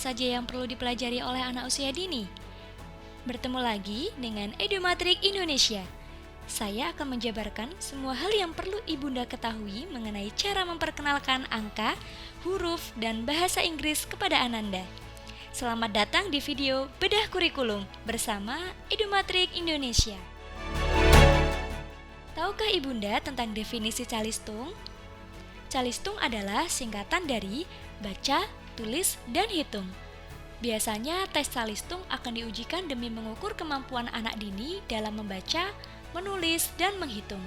saja yang perlu dipelajari oleh anak usia dini? Bertemu lagi dengan Edumatrik Indonesia. Saya akan menjabarkan semua hal yang perlu Ibunda ketahui mengenai cara memperkenalkan angka, huruf, dan bahasa Inggris kepada Ananda. Selamat datang di video Bedah Kurikulum bersama Edumatrik Indonesia. Tahukah Ibunda tentang definisi calistung? Calistung adalah singkatan dari baca, tulis, dan hitung. Biasanya tes calistung akan diujikan demi mengukur kemampuan anak dini dalam membaca, menulis, dan menghitung.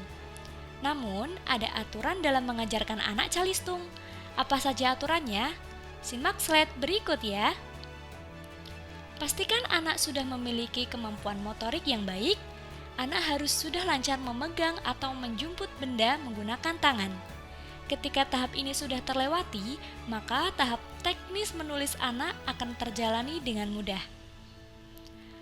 Namun, ada aturan dalam mengajarkan anak calistung. Apa saja aturannya? Simak slide berikut ya. Pastikan anak sudah memiliki kemampuan motorik yang baik. Anak harus sudah lancar memegang atau menjemput benda menggunakan tangan. Ketika tahap ini sudah terlewati, maka tahap teknis menulis anak akan terjalani dengan mudah.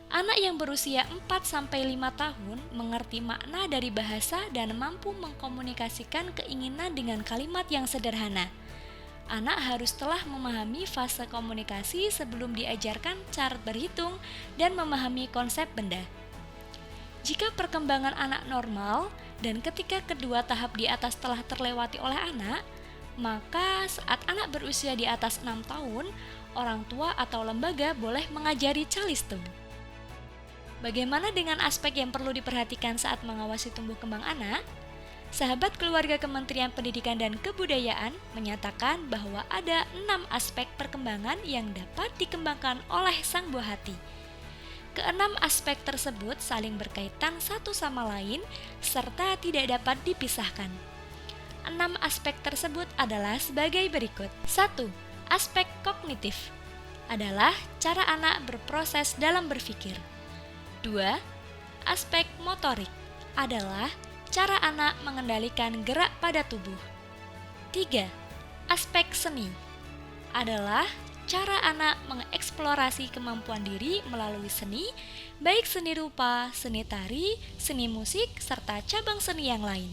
Anak yang berusia 4-5 tahun mengerti makna dari bahasa dan mampu mengkomunikasikan keinginan dengan kalimat yang sederhana. Anak harus telah memahami fase komunikasi sebelum diajarkan cara berhitung dan memahami konsep benda. Jika perkembangan anak normal dan ketika kedua tahap di atas telah terlewati oleh anak, maka saat anak berusia di atas 6 tahun, orang tua atau lembaga boleh mengajari calistung. Bagaimana dengan aspek yang perlu diperhatikan saat mengawasi tumbuh kembang anak? Sahabat keluarga Kementerian Pendidikan dan Kebudayaan menyatakan bahwa ada 6 aspek perkembangan yang dapat dikembangkan oleh sang buah hati. Keenam aspek tersebut saling berkaitan satu sama lain serta tidak dapat dipisahkan. 6 aspek tersebut adalah sebagai berikut. 1. Aspek kognitif adalah cara anak berproses dalam berpikir. 2. Aspek motorik adalah cara anak mengendalikan gerak pada tubuh. 3. Aspek seni adalah cara anak mengeksplorasi kemampuan diri melalui seni, baik seni rupa, seni tari, seni musik, serta cabang seni yang lain.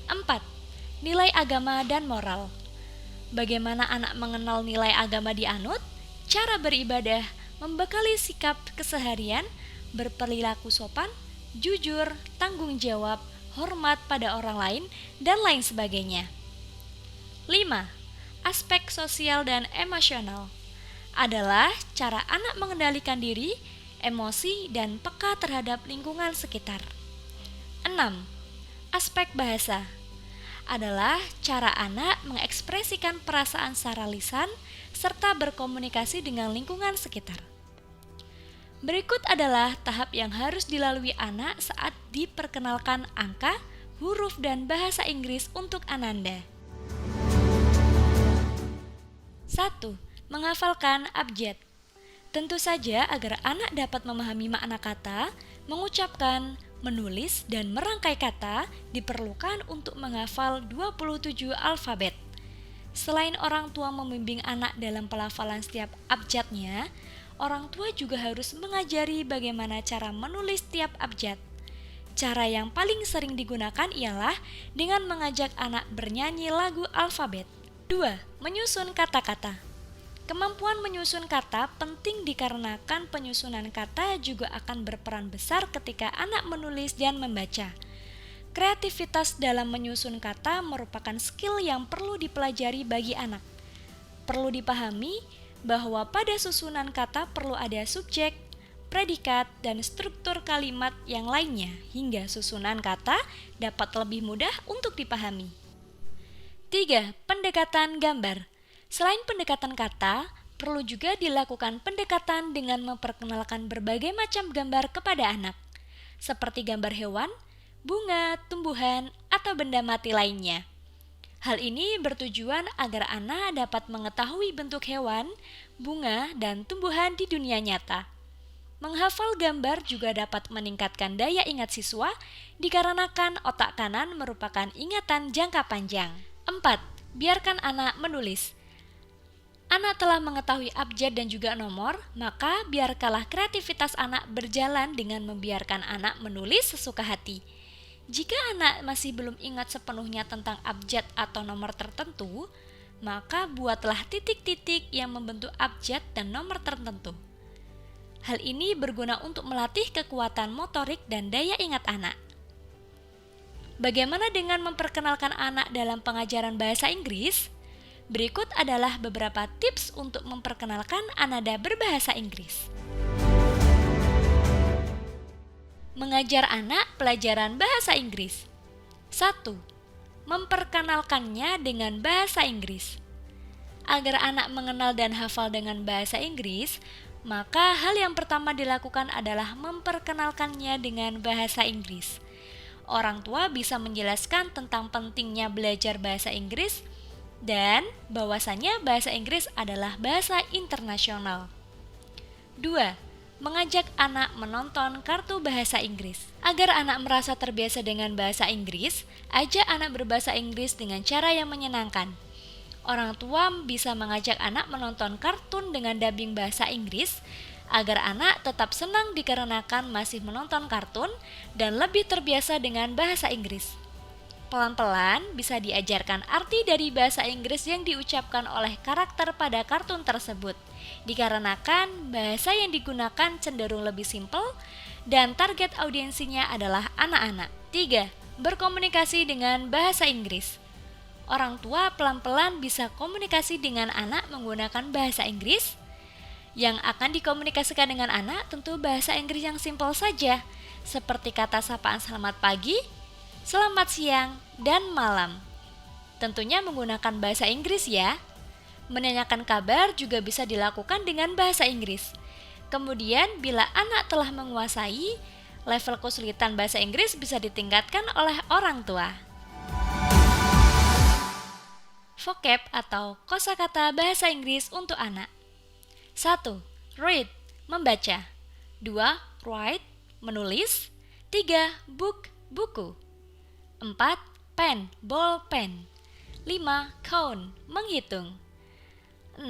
4. Nilai agama dan moral. Bagaimana anak mengenal nilai agama dianut, cara beribadah, membekali sikap keseharian, berperilaku sopan, jujur, tanggung jawab, hormat pada orang lain, dan lain sebagainya. 5. Aspek sosial dan emosional adalah cara anak mengendalikan diri, emosi, dan peka terhadap lingkungan sekitar. 6. Aspek bahasa adalah cara anak mengekspresikan perasaan secara lisan serta berkomunikasi dengan lingkungan sekitar. Berikut adalah tahap yang harus dilalui anak saat diperkenalkan angka, huruf, dan bahasa Inggris untuk Ananda. 1. Menghafalkan abjad. Tentu saja agar anak dapat memahami makna kata, mengucapkan, menulis, dan merangkai kata diperlukan untuk menghafal 27 alfabet. Selain orang tua membimbing anak dalam pelafalan setiap abjadnya, orang tua juga harus mengajari bagaimana cara menulis setiap abjad. Cara yang paling sering digunakan ialah dengan mengajak anak bernyanyi lagu alfabet. 2. Menyusun kata-kata. Kemampuan menyusun kata penting dikarenakan penyusunan kata juga akan berperan besar ketika anak menulis dan membaca. Kreativitas dalam menyusun kata merupakan skill yang perlu dipelajari bagi anak. Perlu dipahami bahwa pada susunan kata perlu ada subjek, predikat, dan struktur kalimat yang lainnya hingga susunan kata dapat lebih mudah untuk dipahami. 3. Pendekatan gambar. Selain pendekatan kata, perlu juga dilakukan pendekatan dengan memperkenalkan berbagai macam gambar kepada anak, seperti gambar hewan, bunga, tumbuhan, atau benda mati lainnya. Hal ini bertujuan agar anak dapat mengetahui bentuk hewan, bunga, dan tumbuhan di dunia nyata. Menghafal gambar juga dapat meningkatkan daya ingat siswa dikarenakan otak kanan merupakan ingatan jangka panjang. 4. Biarkan anak menulis. Anak telah mengetahui abjad dan juga nomor, maka biarkanlah kreativitas anak berjalan dengan membiarkan anak menulis sesuka hati. Jika anak masih belum ingat sepenuhnya tentang abjad atau nomor tertentu, maka buatlah titik-titik yang membentuk abjad dan nomor tertentu. Hal ini berguna untuk melatih kekuatan motorik dan daya ingat anak. Bagaimana dengan memperkenalkan anak dalam pengajaran bahasa Inggris? Berikut adalah beberapa tips untuk memperkenalkan ananda berbahasa Inggris. Mengajar anak pelajaran bahasa Inggris. 1. Memperkenalkannya dengan bahasa Inggris. Agar anak mengenal dan hafal dengan bahasa Inggris, maka hal yang pertama dilakukan adalah memperkenalkannya dengan bahasa Inggris. Orang tua bisa menjelaskan tentang pentingnya belajar bahasa Inggris dan bahwasannya bahasa Inggris adalah bahasa internasional. 2. Mengajak anak menonton kartu bahasa Inggris. Agar anak merasa terbiasa dengan bahasa Inggris, ajak anak berbahasa Inggris dengan cara yang menyenangkan. Orang tua bisa mengajak anak menonton kartun dengan dubbing bahasa Inggris, agar anak tetap senang dikarenakan masih menonton kartun dan lebih terbiasa dengan bahasa Inggris. Pelan-pelan bisa diajarkan arti dari bahasa Inggris yang diucapkan oleh karakter pada kartun tersebut, dikarenakan bahasa yang digunakan cenderung lebih simpel dan target audiensinya adalah anak-anak. 3. Berkomunikasi dengan bahasa Inggris. Orang tua pelan-pelan bisa komunikasi dengan anak menggunakan bahasa Inggris. Yang akan dikomunikasikan dengan anak tentu bahasa Inggris yang simpel saja, seperti kata sapaan selamat pagi, selamat siang, dan malam. Tentunya menggunakan bahasa Inggris ya. Menanyakan kabar juga bisa dilakukan dengan bahasa Inggris. Kemudian bila anak telah menguasai, level kesulitan bahasa Inggris bisa ditingkatkan oleh orang tua. Vocab atau kosakata bahasa Inggris untuk anak. 1. Read, membaca. 2. Write, menulis. 3. Book, buku. 4. Pen, bolpen. 5. Count, menghitung. 6.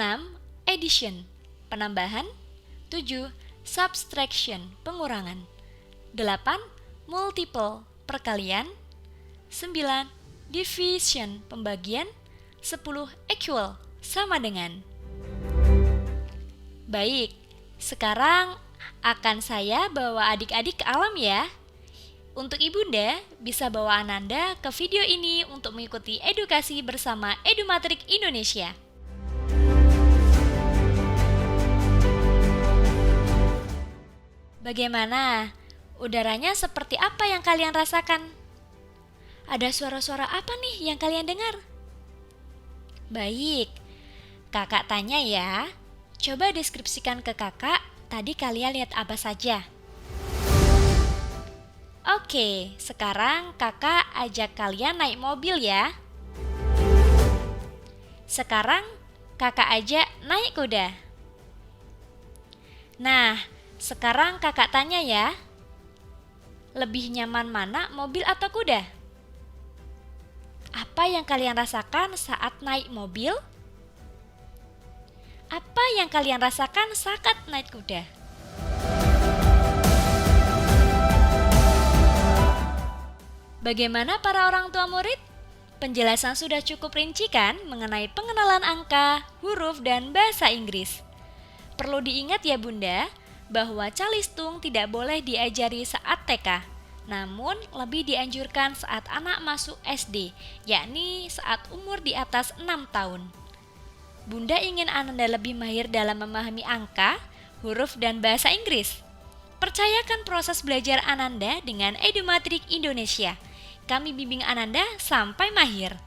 Addition, penambahan. 7. Subtraction, pengurangan. 8. Multiple, perkalian. 9. Division, pembagian. 10. Equal, sama dengan. Baik, sekarang akan saya bawa adik-adik ke alam ya. Untuk ibunda, bisa bawa Ananda ke video ini untuk mengikuti edukasi bersama Edumatrik Indonesia. Bagaimana? Udaranya seperti apa yang kalian rasakan? Ada suara-suara apa nih yang kalian dengar? Baik, kakak tanya ya. Coba deskripsikan ke kakak, tadi kalian lihat apa saja? Oke, sekarang kakak ajak kalian naik mobil ya. Sekarang kakak ajak naik kuda. Nah, sekarang kakak tanya ya. Lebih nyaman mana, mobil atau kuda? Apa yang kalian rasakan saat naik mobil? Apa yang kalian rasakan saat naik kuda? Bagaimana para orang tua murid? Penjelasan sudah cukup rinci kan mengenai pengenalan angka, huruf, dan bahasa Inggris. Perlu diingat ya bunda, bahwa calistung tidak boleh diajari saat TK, namun lebih dianjurkan saat anak masuk SD, yakni saat umur di atas 6 tahun. Bunda ingin Ananda lebih mahir dalam memahami angka, huruf, dan bahasa Inggris. Percayakan proses belajar Ananda dengan Edumatrik Indonesia. Kami bimbing Ananda sampai mahir.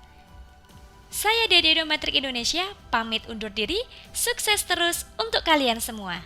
Saya dari Edumatrik Indonesia, pamit undur diri, sukses terus untuk kalian semua.